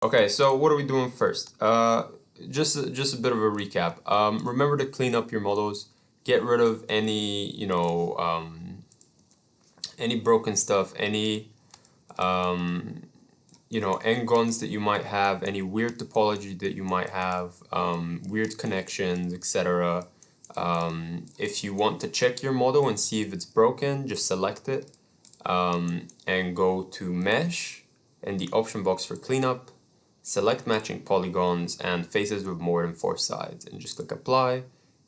Okay, so what are we doing first? Just a bit of a recap. Remember to clean up your models, get rid of any, any broken stuff, any, n-gons that you might have, any weird topology that you might have, weird connections, etc. If you want to check your model and see if it's broken, just select it and go to Mesh and the option box for cleanup. Select matching polygons and faces with more than 4 sides and just click apply.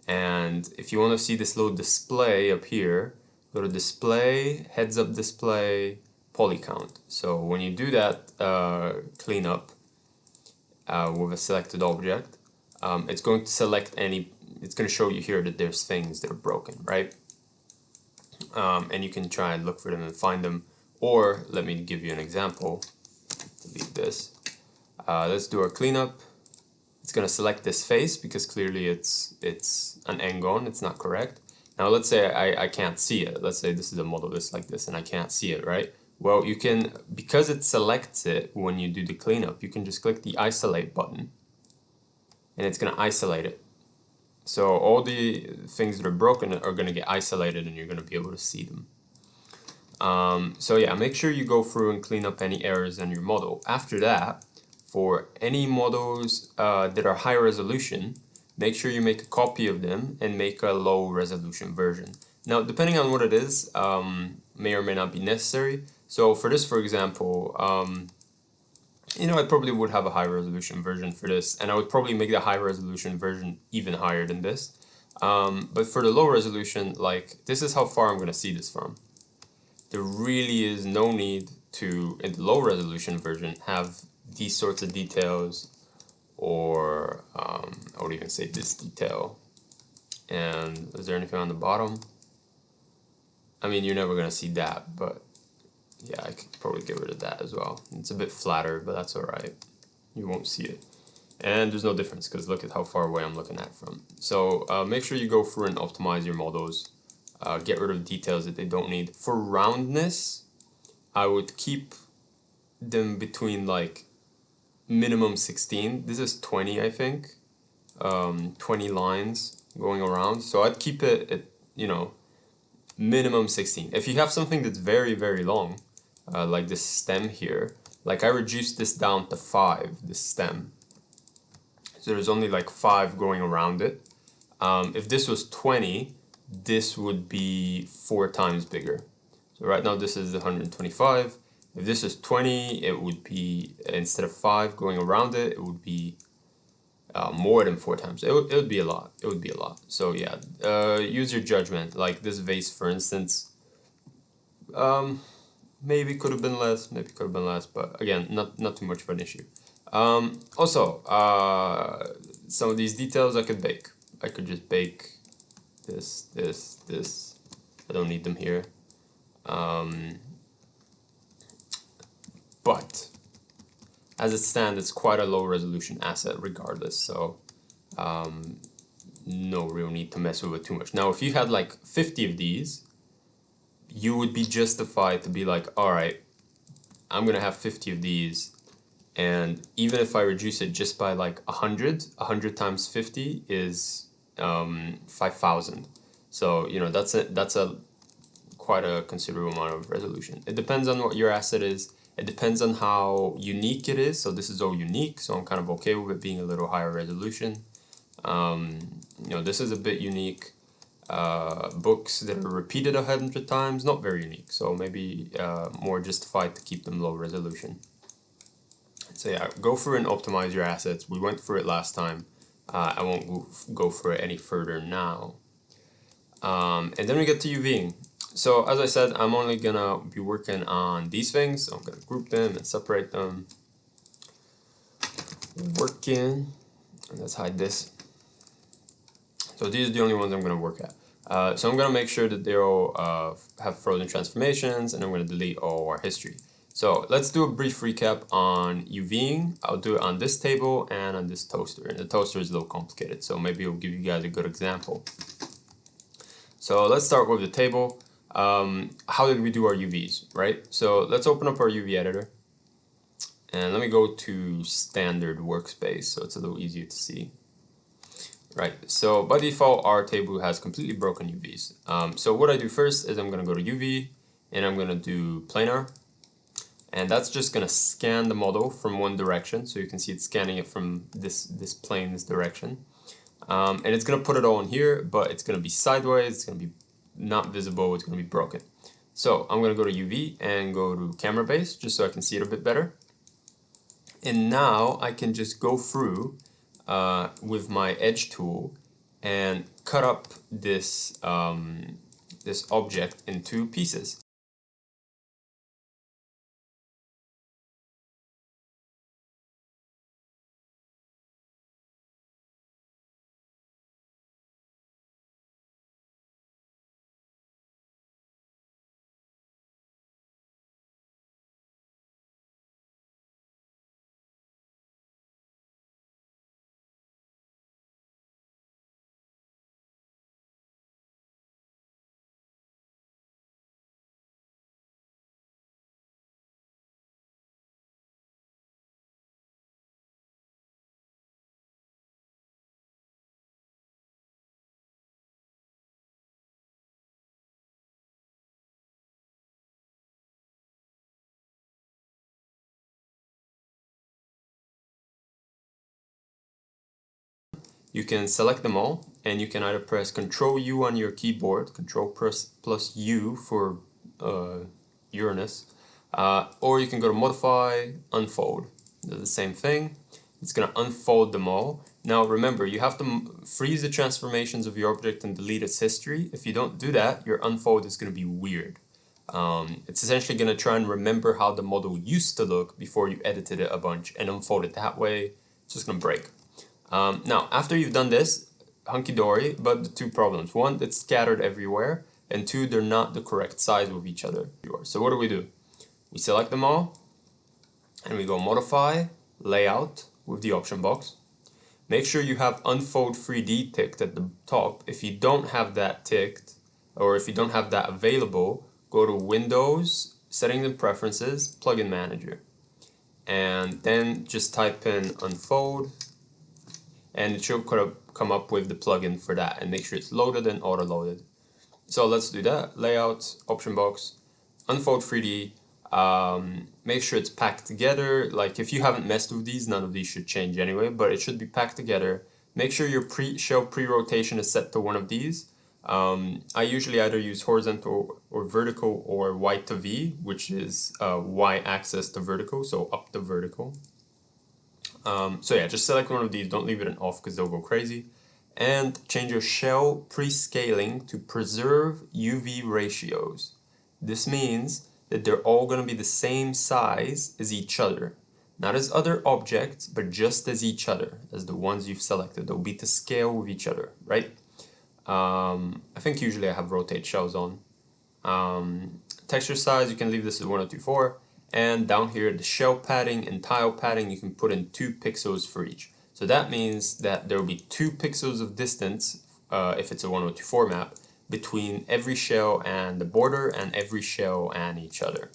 And if you want to see this little display up here, go to display, heads up display, poly count. So when you do that cleanup with a selected object, it's going to select it's going to show you here that there's things that are broken, right? And you can try and look for them and find them. Or let me give you an example. Delete this. Let's do our cleanup. It's going to select this face because clearly it's an n-gon, it's not correct. Now let's say I can't see it. Let's say this is a model that's like this and I can't see it, right? Well, you can, because it selects it when you do the cleanup, you can just click the isolate button and it's going to isolate it. So all the things that are broken are going to get isolated and you're going to be able to see them. So yeah, make sure you go through and clean up any errors in your model. After that, for any models that are high resolution, make sure you make a copy of them and make a low resolution version. Now, depending on what it is, may or may not be necessary. So for this, for example, I probably would have a high resolution version for this, and I would probably make the high resolution version even higher than this. But for the low resolution, like, this is how far I'm going to see this from. There really is no need to, in the low resolution version, have these sorts of details, or I would even say this detail. And is there anything on the bottom? I mean, you're never going to see that, but yeah, I could probably get rid of that as well. It's a bit flatter, but that's alright. You won't see it. And there's no difference because look at how far away I'm looking at from. So make sure you go through and optimize your models. Get rid of details that they don't need. For roundness, I would keep them between like minimum 16. This is 20, I think. 20 lines going around. So I'd keep it at, minimum 16. If you have something that's very, very long, like this stem here, like I reduced this down to 5, this stem. So there's only like 5 going around it. If this was 20, this would be 4 times bigger. So right now this is 125. If this is 20, it would be, instead of 5 going around it, it would be more than 4 times. It would be a lot. It would be a lot. So yeah, use your judgment. Like this vase, for instance, maybe could have been less, maybe could have been less, but again, not too much of an issue. Also, some of these details I could bake. I could just bake this. I don't need them here. But as it stands, it's quite a low resolution asset regardless, so no real need to mess with it too much. Now, if you had like 50 of these, you would be justified to be like, alright, I'm gonna have 50 of these, and even if I reduce it just by like 100 times 50 is 5,000. So, that's quite a considerable amount of resolution. It depends on what your asset is. It depends on how unique it is. So this is all unique, so I'm kind of okay with it being a little higher resolution. This is a bit unique. Books that are repeated 100 times, not very unique. So maybe more justified to keep them low resolution. So yeah, go through and optimize your assets. We went through it last time. I won't go through it any further now. And then we get to UVing. So as I said, I'm only gonna be working on these things. So I'm gonna group them and separate them. Working, and let's hide this. So these are the only ones I'm gonna work at. So I'm gonna make sure that they all have frozen transformations, and I'm gonna delete all our history. So let's do a brief recap on UVing. I'll do it on this table and on this toaster. And the toaster is a little complicated, so maybe I'll give you guys a good example. So let's start with the table. How did we do our UVs, right? So let's open up our UV editor. And let me go to standard workspace so it's a little easier to see. Right, so by default our table has completely broken UVs. So what I do first is I'm going to go to UV and I'm going to do planar, and that's just going to scan the model from one direction, so you can see it's scanning it from this plane, this direction. And it's going to put it all in here, but it's going to be sideways, it's going to be not visible, it's going to be broken. So I'm going to go to UV and go to camera base just so I can see it a bit better. And now I can just go through with my edge tool and cut up this, this object into pieces. You can select them all, and you can either press Ctrl U on your keyboard, Ctrl plus U for Uranus, or you can go to Modify, Unfold. They're the same thing. It's going to unfold them all. Now remember, you have to freeze the transformations of your object and delete its history. If you don't do that, your unfold is going to be weird. It's essentially going to try and remember how the model used to look before you edited it a bunch and unfold it that way. It's just going to break. Now, after you've done this, hunky-dory, but the two problems. One, it's scattered everywhere, and two, they're not the correct size with each other. So what do? We select them all, and we go Modify, Layout with the option box. Make sure you have Unfold 3D ticked at the top. If you don't have that ticked, or if you don't have that available, go to Windows, Settings and Preferences, Plugin Manager. And then just type in Unfold, and it should come up with the plugin for that, and make sure it's loaded and auto-loaded. So let's do that. Layout, option box, Unfold 3D, make sure it's packed together. Like if you haven't messed with these, none of these should change anyway, but it should be packed together. Make sure your shell pre-rotation is set to one of these. I usually either use horizontal or vertical, or Y to V, which is Y-axis to vertical, so up to vertical. So yeah, just select one of these, don't leave it in off because they'll go crazy. And change your shell pre-scaling to preserve UV ratios. This means that they're all going to be the same size as each other. Not as other objects, but just as each other, as the ones you've selected. They'll be to scale with each other, right? I think usually I have rotate shells on. Texture size, you can leave this as 1024. And down here, the shell padding and tile padding, you can put in 2 pixels for each. So that means that there will be 2 pixels of distance, if it's a 1024 map, between every shell and the border, and every shell and each other.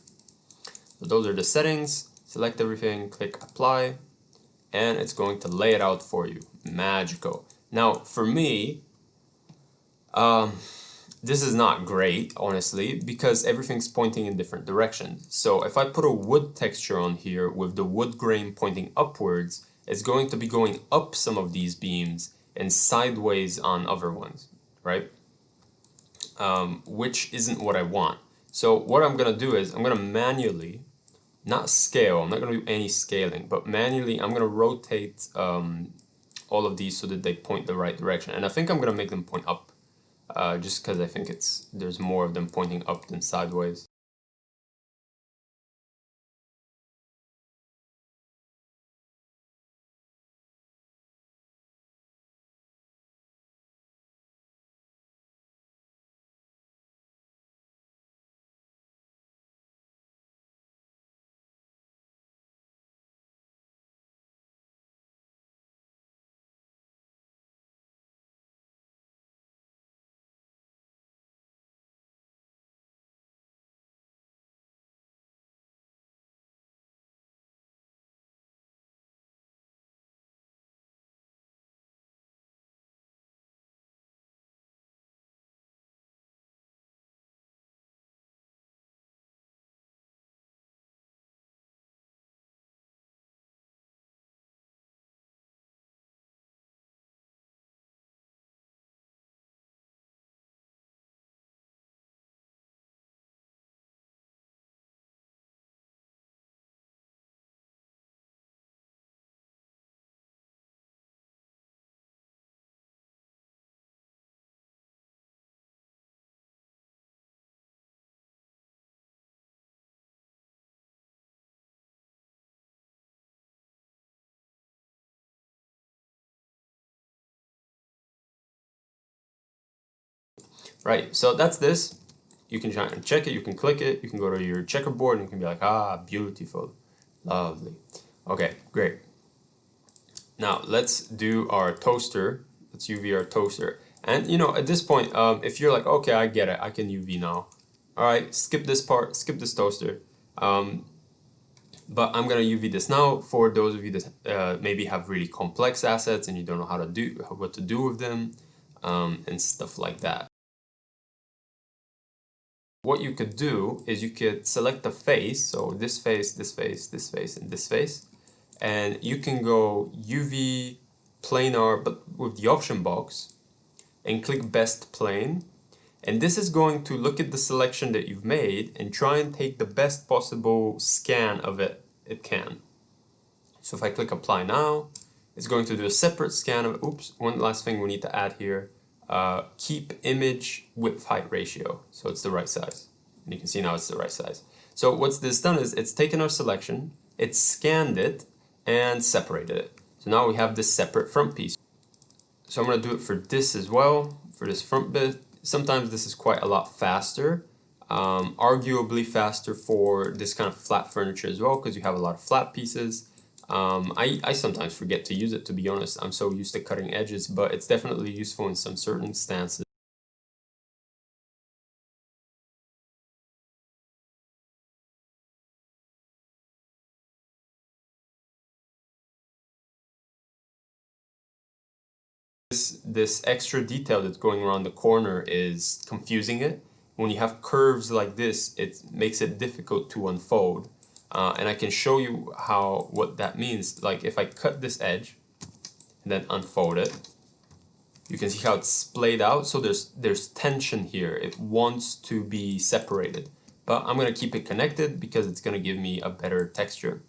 So those are the settings. Select everything, click apply, and it's going to lay it out for you. Magical. Now, for me, this is not great, honestly, because everything's pointing in different directions. So if I put a wood texture on here with the wood grain pointing upwards, it's going to be going up some of these beams and sideways on other ones, right? Which isn't what I want. So what I'm going to do is I'm going to manually, not scale, I'm not going to do any scaling, but manually I'm going to rotate all of these so that they point the right direction. And I think I'm going to make them point up. Just because I think there's more of them pointing up than sideways. right? So that's this. You can try and check it, you can click it, you can go to your checkerboard and you can be like, ah, beautiful, lovely. Okay, great. Now let's do our toaster. Let's UV our toaster. And you know, at this point, if you're like, okay, I get it, I can UV now. All right, skip this part, skip this toaster. But I'm gonna UV this now for those of you that maybe have really complex assets and you don't know how to do what to do with them and stuff like that. What you could do is you could select the face, so this face, this face, this face, and this face, and you can go UV planar, but with the option box, and click best plane. And this is going to look at the selection that you've made and try and take the best possible scan of it can. So if I click apply now, it's going to do a separate scan of, oops, one last thing we need to add here, keep image width height ratio. So it's the right size. And you can see now it's the right size. So what's this done is it's taken our selection, it's scanned it, and separated it. So now we have this separate front piece. So I'm going to do it for this as well, for this front bit. Sometimes this is quite a lot faster, arguably faster for this kind of flat furniture as well, because you have a lot of flat pieces. I sometimes forget to use it, to be honest. I'm so used to cutting edges, but it's definitely useful in some certain stances. This extra detail that's going around the corner is confusing it. When you have curves like this, it makes it difficult to unfold. And I can show you what that means. Like if I cut this edge and then unfold it, you can see how it's splayed out. So there's tension here. It wants to be separated. But I'm going to keep it connected because it's going to give me a better texture.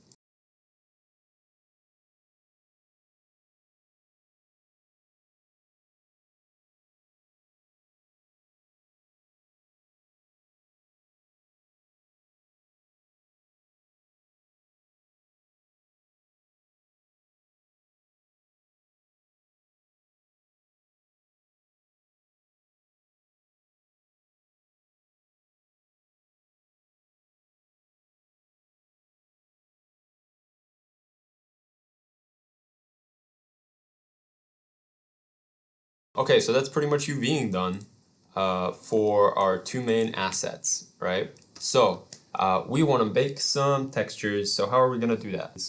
Okay, so that's pretty much UVing done for our two main assets, right? So we want to bake some textures. So how are we gonna do that?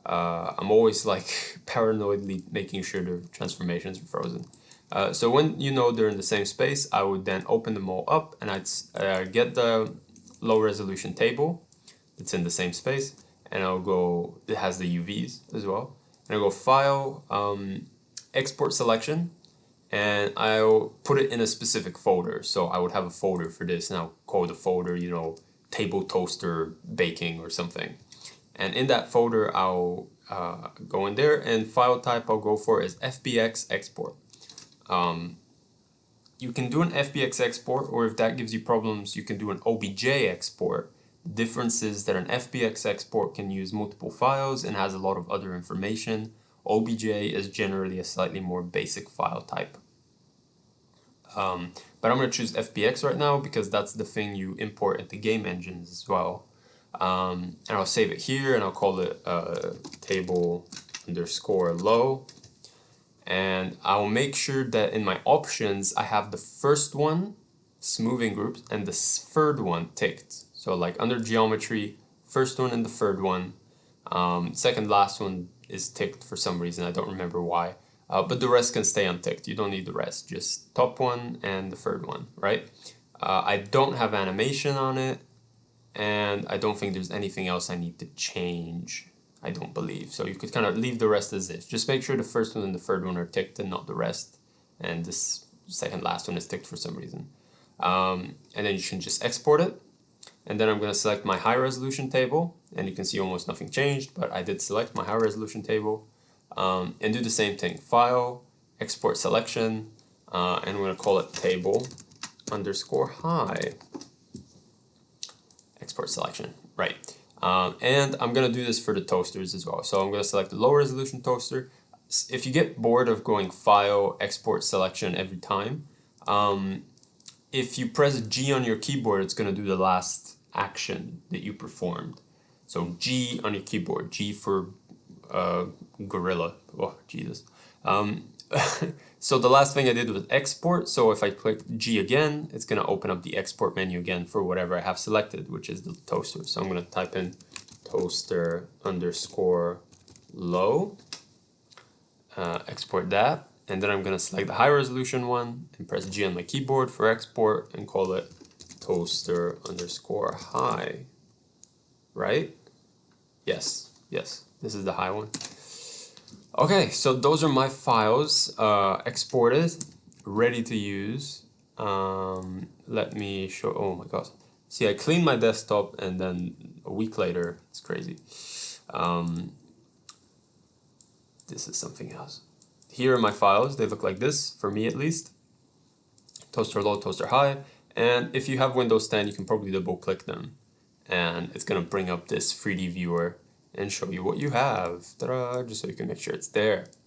I'm always like paranoidly making sure the transformations are frozen. So when you know they're in the same space, I would then open them all up and I'd get the low resolution table that's in the same space, and I'll go, it has the UVs as well, and I'll go File, Export Selection, and I'll put it in a specific folder. So I would have a folder for this, and I'll call the folder, you know, table toaster baking or something. And in that folder, I'll go in there, and file type I'll go for is FBX export. You can do an FBX export, or if that gives you problems, you can do an OBJ export. The difference is that an FBX export can use multiple files and has a lot of other information. OBJ is generally a slightly more basic file type. But I'm going to choose FBX right now because that's the thing you import into game engines as well. And I'll save it here and I'll call it table underscore low. And I'll make sure that in my options I have the first one, smoothing groups, and the third one ticked. So like under geometry, first one and the third one. Second last one is ticked for some reason, I don't remember why. But the rest can stay unticked. You don't need the rest, just top one and the third one, right? I don't have animation on it, and I don't think there's anything else I need to change. I don't believe. So you could kind of leave the rest as is. Just make sure the first one and the third one are ticked and not the rest. And this second last one is ticked for some reason. And then you can just export it. And then I'm going to select my high resolution table. And you can see almost nothing changed, but I did select my high resolution table. And do the same thing. File, export selection, and we're going to call it table underscore high. Export selection, right. And I'm going to do this for the toasters as well. So I'm going to select the low resolution toaster. If you get bored of going file, export selection every time, if you press G on your keyboard, it's going to do the last action that you performed. So G on your keyboard, G for gorilla. Oh, Jesus. So the last thing I did was export. So if I click G again, it's going to open up the export menu again for whatever I have selected, which is the toaster. So I'm going to type in toaster underscore low, export that. And then I'm going to select the high resolution one and press G on my keyboard for export and call it toaster underscore high. Right? Yes, yes, this is the high one. Okay, so those are my files exported, ready to use. Let me show, oh my god. See, I cleaned my desktop and then a week later, it's crazy. This is something else. Here are my files, they look like this, for me at least. Toaster low, toaster high. And if you have Windows 10, you can probably double click them. And it's gonna bring up this 3D viewer and show you what you have, ta-da, just so you can make sure it's there.